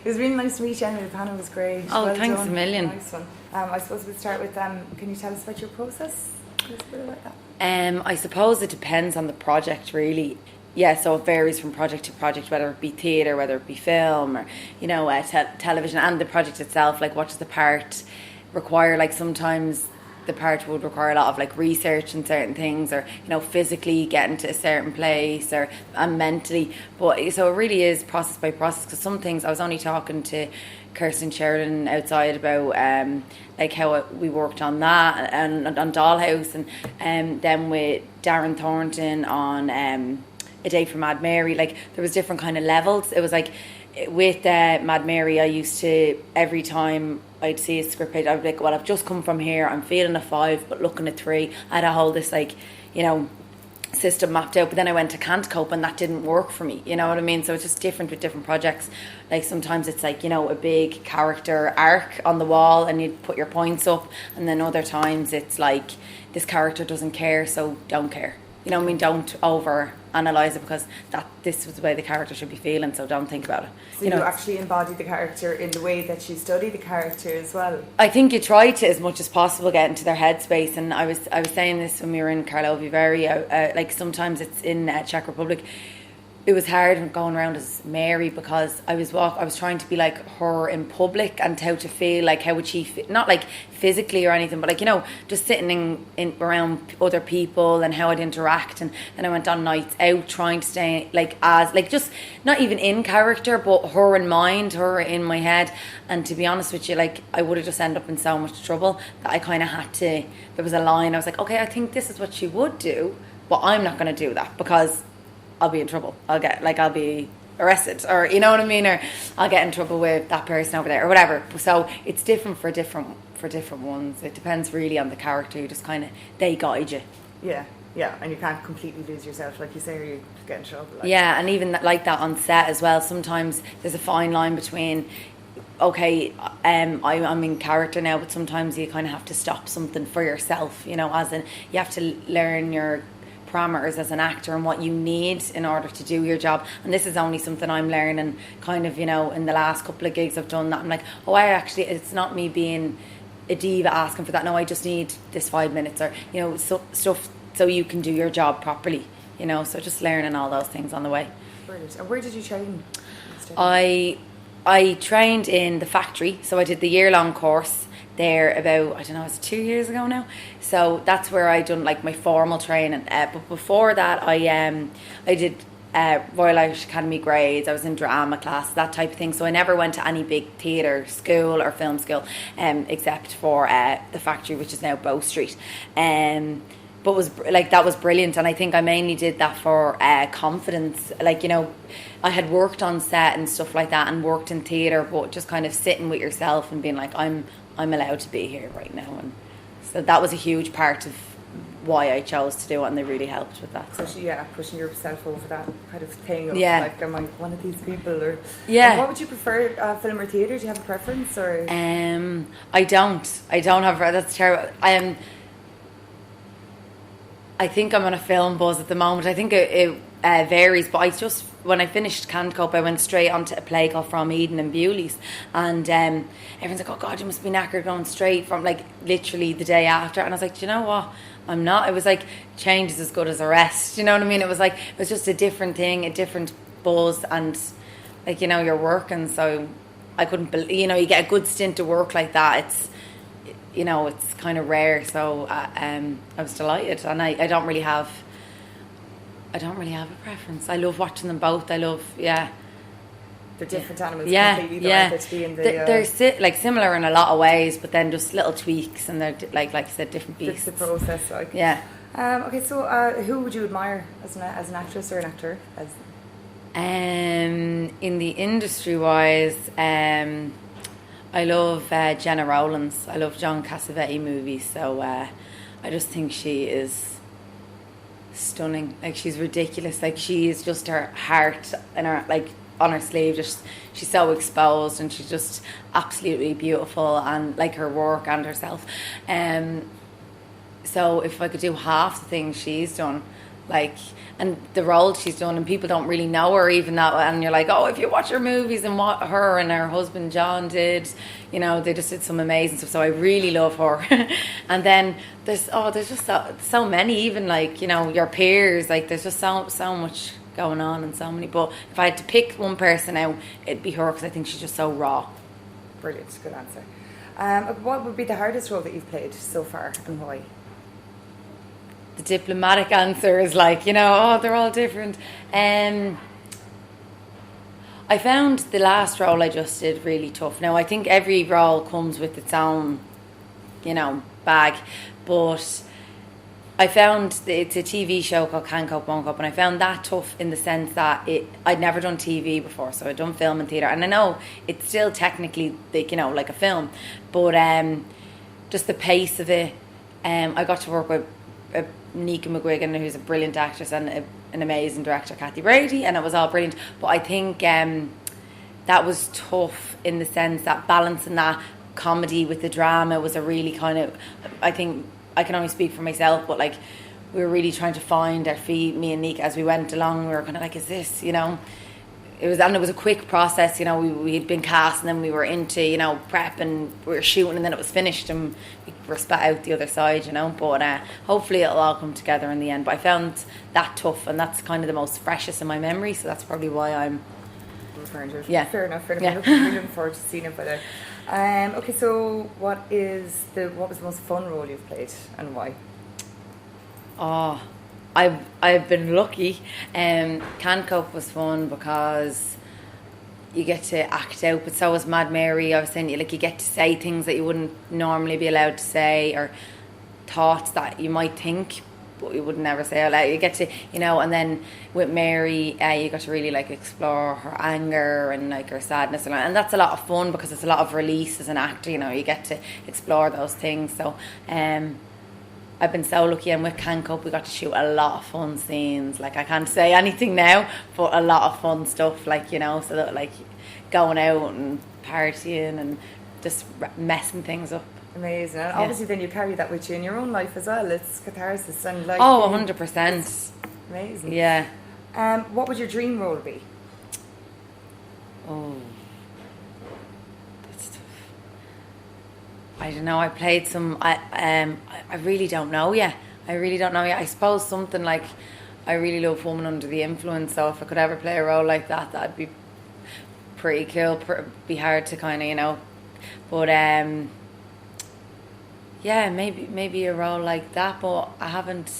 It was really nice to meet you, Emily. The panel was great. Oh, well thanks done. a million. Nice one. I suppose we'll start with, can you tell us about your process? A little bit about that. I suppose it depends on the project, really. Yeah, so it varies from project to project, whether it be theatre, whether it be film, or, you know, television, and the project itself. Like, what does the part require? Like, sometimes the part would require a lot of, like, research and certain things, or, you know, physically getting to a certain place, or and mentally. But so it really is process by process, because some things, I was only talking to Kirsten Sheridan outside about like how we worked on that and on Dollhouse, and then with Darren Thornton on A Day for Mad Mary. Like, there was different kind of levels. It was like with Mad Mary, I used to, every time I'd see a script page, I'd be like, well, I've just come from here, I'm feeling a 5 but looking at 3. I had a whole this, like, you know, system mapped out, but then I went to Can't Cope and that didn't work for me, you know what I mean? So it's just different with different projects. Like, sometimes it's like, you know, a big character arc on the wall and you put your points up, and then other times it's like, this character doesn't care, so don't care. You know what I mean? Don't over analyse it, because this was the way the character should be feeling, so don't think about it. So you actually embody the character in the way that you study the character as well. I think you try to, as much as possible, get into their headspace. And I was saying this when we were in Karlovy Vary. Like, sometimes it's in Czech Republic. It was hard going around as Mary, because I was trying to be like her in public, and how to feel, like how would she feel, not like physically or anything, but like, you know, just sitting in around other people and how I'd interact. And then I went on nights out trying to stay like, as like, just not even in character, but her in mind, her in my head. And to be honest with you, like, I would have just ended up in so much trouble that I kind of had to, there was a line, I was like, okay, I think this is what she would do, but I'm not going to do that, because I'll be in trouble. I'll be arrested, or, you know what I mean, or I'll get in trouble with that person over there, or whatever. So it's different for different ones. It depends really on the character. You just kind of, they guide you. Yeah, and you can't completely lose yourself, like you say, or you get in trouble. Like. Yeah, and even like that on set as well. Sometimes there's a fine line between, okay, I'm in character now, but sometimes you kind of have to stop something for yourself, you know, as in, you have to learn your parameters as an actor and what you need in order to do your job. And this is only something I'm learning kind of, you know, in the last couple of gigs I've done, that I'm like, oh, it's not me being a diva asking for that. No, I just need this 5 minutes, or, you know, stuff so you can do your job properly, you know. So just learning all those things on the way. Brilliant. And where did you train? I trained in the factory, so I did the year-long course there about, I don't know, it's 2 years ago now. So that's where I done like my formal training. But before that, I did Royal Irish Academy grades. I was in drama class, that type of thing. So I never went to any big theatre school or film school, except for the factory, which is now Bow Street. But that was brilliant, and I think I mainly did that for confidence. Like, you know, I had worked on set and stuff like that, and worked in theatre, but just kind of sitting with yourself and being like, I'm allowed to be here right now. And so that was a huge part of why I chose to do it, and they really helped with that. So pushing yourself over that kind of thing of like, am I one of these people, or what would you prefer, film or theatre? Do you have a preference, or? I don't have, that's terrible. I think I'm on a film buzz at the moment. I think it varies, but I just, when I finished Can't Cope, I went straight onto a play called From Eden and Bewley's, and everyone's like, oh God, you must be knackered going straight from, like, literally the day after. And I was like, do you know what? I'm not. It was like, change is as good as a rest. You know what I mean? It was like, it was just a different thing, a different buzz, and, like, you know, you're working, so I couldn't believe, you know, you get a good stint to work like that. It's, you know, it's kind of rare. So I was delighted, and I don't really have a preference. I love watching them both. I love, they're different animals. Completely. They're like similar in a lot of ways, but then just little tweaks, and they're like I said, different beasts. It's the process, like. Yeah. Okay, so who would you admire as an actress or an actor? In the industry wise, I love Jenna Rowlands. I love John Cassavetes movies, so I just think she is stunning. Like, she's ridiculous. Like, she is just, her heart and her, like, on her sleeve, just, she's so exposed, and she's just absolutely beautiful, and like her work and herself. So if I could do half the things she's done, like, and the role she's done, and people don't really know her even that, and you're like, oh, if you watch her movies and what her and her husband John did, you know, they just did some amazing stuff. So I really love her. And then there's just so many, even like, you know, your peers, like there's just so much going on and so many. But if I had to pick one person out, it'd be her, because I think she's just so raw. Brilliant, good answer. What would be the hardest role that you've played so far, and why? The diplomatic answer is like, you know, oh, they're all different. I found the last role I just did really tough. Now, I think every role comes with its own, you know, bag. But I found it's a TV show called Can Cope, Won't Cope, and I found that tough in the sense that I'd never done TV before, so I'd done film and theatre. And I know it's still technically, like, you know, like a film. But just the pace of it, I got to work with Nika McGuigan, who's a brilliant actress, and an amazing director, Cathy Brady, and it was all brilliant. But I think that was tough in the sense that balancing that comedy with the drama was a really kind of, I think, I can only speak for myself, but like we were really trying to find our feet, me and Nika, as we went along. We were kind of like, is this, you know, it was a quick process, you know. We had been cast, and then we were into, you know, prep, and we were shooting, and then it was finished, and we were spat out the other side, you know. But hopefully it'll all come together in the end. But I found that tough, and that's kind of the most freshest in my memory, so that's probably why I'm referring to it. Yeah, fair enough. Yeah. I'm looking forward to seeing it. But okay, so what was the most fun role you've played, and why? Oh, I've been lucky. Can Cope was fun because you get to act out, but so was Mad Mary. I was saying, like, you get to say things that you wouldn't normally be allowed to say, or thoughts that you might think but you would never say out loud. You get to, you know, and then with Mary, you got to really like explore her anger and like her sadness, and that's a lot of fun because it's a lot of release as an actor. You know, you get to explore those things. So, I've been so lucky, and with Can Cope we got to shoot a lot of fun scenes. Like, I can't say anything now, but a lot of fun stuff, like, you know, so that like going out and partying and just messing things up. Amazing. And obviously then you carry that with you in your own life as well. It's catharsis and like... Oh, 100%. Amazing. Yeah. What would your dream role be? Oh, that's tough. I don't know. I played some... I really don't know yet. I suppose something like... I really love Woman Under the Influence, so if I could ever play a role like that, that'd be pretty cool. Be hard to kind of, you know... But... yeah, maybe a role like that, but I haven't...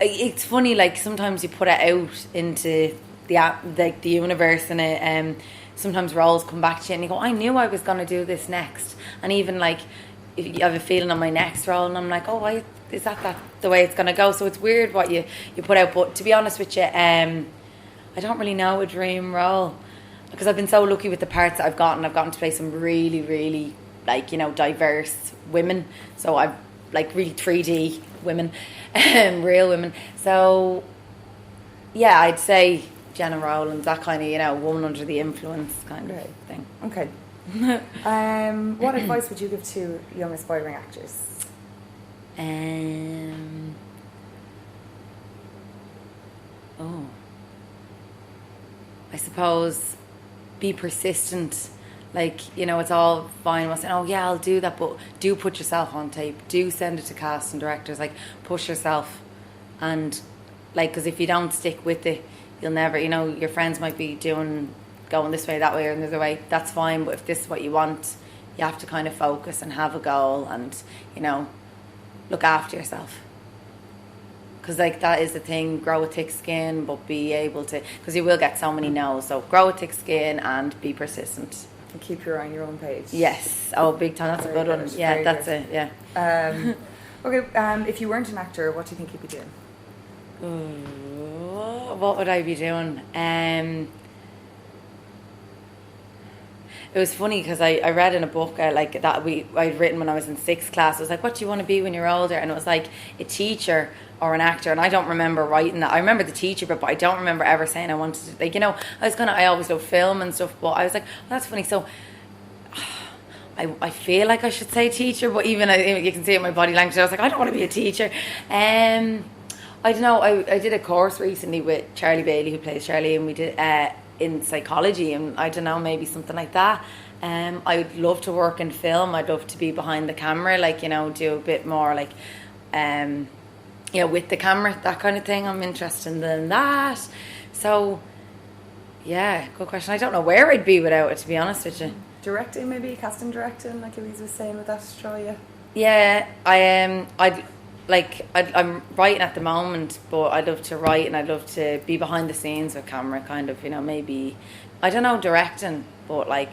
It's funny, like, sometimes you put it out into the universe, and it, sometimes roles come back to you and you go, I knew I was going to do this next. And even, like, if you have a feeling on my next role, and I'm like, oh, is that the way it's going to go? So it's weird what you put out, but to be honest with you, I don't really know a dream role, because I've been so lucky with the parts that I've gotten. I've gotten to play some really, really, like, you know, diverse women. So I've, like, really 3D women, real women. So, yeah, I'd say Jenna Rowlands, that kind of, you know, Woman Under the Influence kind of thing. Okay. What advice would you give to young aspiring actors? I suppose be persistent. Like, you know, it's all fine saying, oh yeah, I'll do that, but do put yourself on tape. Do send it to cast and directors. Like, push yourself. And, like, because if you don't stick with it, you'll never, you know, your friends might be going this way, that way, or another way. That's fine, but if this is what you want, you have to kind of focus and have a goal and, you know, look after yourself. Because, like, that is the thing, grow a thick skin, but be able to, because you will get so many no's. So grow a thick skin and be persistent. And keep your eye on your own page. Yes. Oh, big time. That's a good one. Yeah, that's it. Yeah. Okay. If you weren't an actor, what do you think you'd be doing? What would I be doing? It was funny because I read in a book like that I'd written when I was in 6th class. It was like, what do you want to be when you're older? And it was like a teacher or an actor. And I don't remember writing that. I remember the teacher bit, but I don't remember ever saying I wanted to. Like, you know, I always loved film and stuff, but I was like, well, that's funny. So I feel like I should say teacher, but even you can see it in my body language. I was like, I don't want to be a teacher. I don't know. I did a course recently with Charlie Bailey, who plays Charlie, and we did in psychology, and I don't know, maybe something like that. I would love to work in film. I'd love to be behind the camera, like, you know, do a bit more like, you know, with the camera, that kind of thing. I'm interested in that. So, yeah, good question. I don't know where I'd be without it, to be honest with you. Directing, maybe casting directing, like Louise was saying, would that draw you? Yeah, I'm writing at the moment, but I'd love to write and I'd love to be behind the scenes with camera, kind of, you know, maybe, I don't know, directing, but like,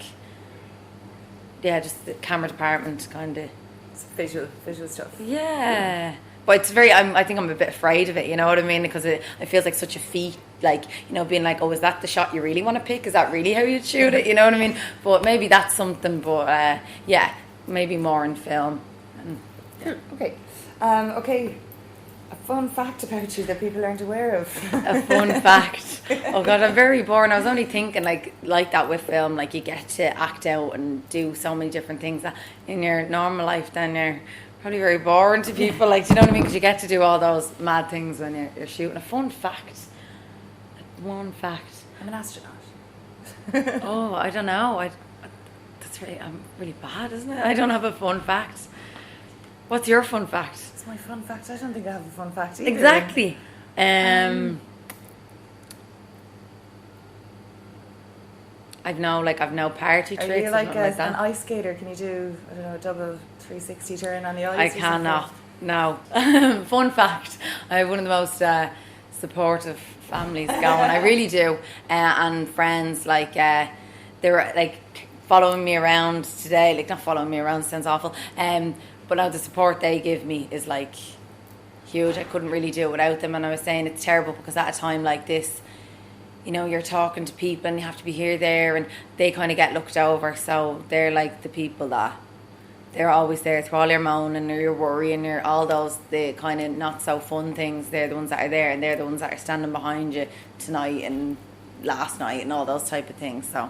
yeah, just the camera department, kind of. It's visual stuff. Yeah. But it's I think I'm a bit afraid of it, you know what I mean? Because it feels like such a feat, like, you know, being like, oh, is that the shot you really want to pick? Is that really how you'd shoot it? You know what I mean? But maybe that's something, but yeah, maybe more in film. And, yeah. Okay. Okay. A fun fact about you that people aren't aware of. A fun fact. Oh God, I'm very boring. I was only thinking like that with film, like you get to act out and do so many different things that in your normal life, then you're probably very boring to people. Like, do you know what I mean? Because you get to do all those mad things when you're shooting. A fun fact. One fact. I'm an astronaut. Oh, I don't know. I'm really bad, isn't it? I don't have a fun fact. What's your fun fact? It's my fun fact. I don't think I have a fun fact either. Exactly. I've no party tricks. Are you like, like that. an ice skater? Can you do, I don't know, a double 360 turn on the ice? I cannot. No. Fun fact. I have one of the most supportive families going. I really do. And friends, like, they were like following me around today. Like, not following me around, sounds awful. But now the support they give me is like huge. I couldn't really do it without them. And I was saying it's terrible because at a time like this, you know, you're talking to people and you have to be here, there, and they kind of get looked over. So they're like the people that they're always there through all your moaning or your worry and all those, the kind of not so fun things. They're the ones that are there, and they're the ones that are standing behind you tonight and last night and all those type of things. So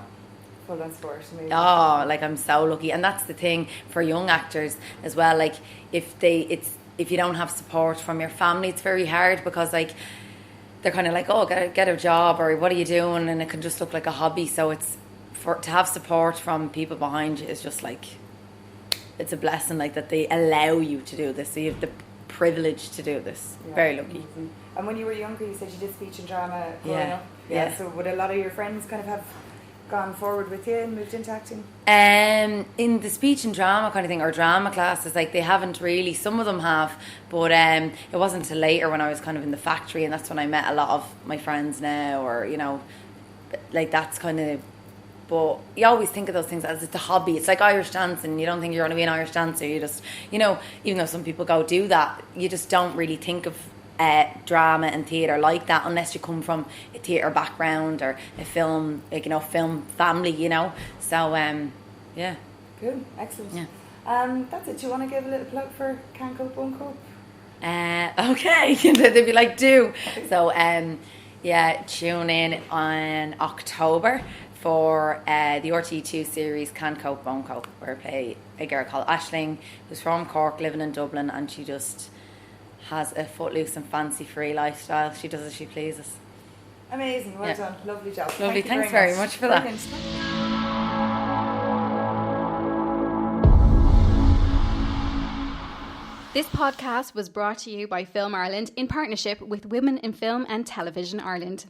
full on sport. Amazing. Oh, like I'm so lucky. And that's the thing for young actors as well. Like if you don't have support from your family, it's very hard because like they're kind of like, oh, get a job, or what are you doing? And it can just look like a hobby. So it's to have support from people behind you is just like, it's a blessing, like that they allow you to do this. So you have the privilege to do this. Yeah. Very lucky. Mm-hmm. And when you were younger, you said you did speech and drama growing up. Yeah. So would a lot of your friends kind of have gone forward with you and moved into acting? In the speech and drama kind of thing, or drama classes, like they haven't really. Some of them have, but it wasn't until later when I was kind of in the factory, and that's when I met a lot of my friends now, or you know, like that's kind of. But you always think of those things as it's a hobby. It's like Irish dancing. You don't think you're going to be an Irish dancer. You just, you know, even though some people go do that, you just don't really think of drama and theatre like that unless you come from a theatre background or a film, like, you know, film family, you know. So, yeah. Good, excellent. Yeah. That's it. Do you want to give a little plug for Can't Cope, Won't Cope? Okay. They'd be like, do. So, yeah, tune in on October for the RT2 series Can't Cope, Won't Cope, where I play a girl called Aisling who's from Cork, living in Dublin, and she just has a footloose and fancy-free lifestyle. She does as she pleases. Amazing, well done, lovely job. Lovely, thanks very much for that. This podcast was brought to you by Film Ireland in partnership with Women in Film and Television Ireland.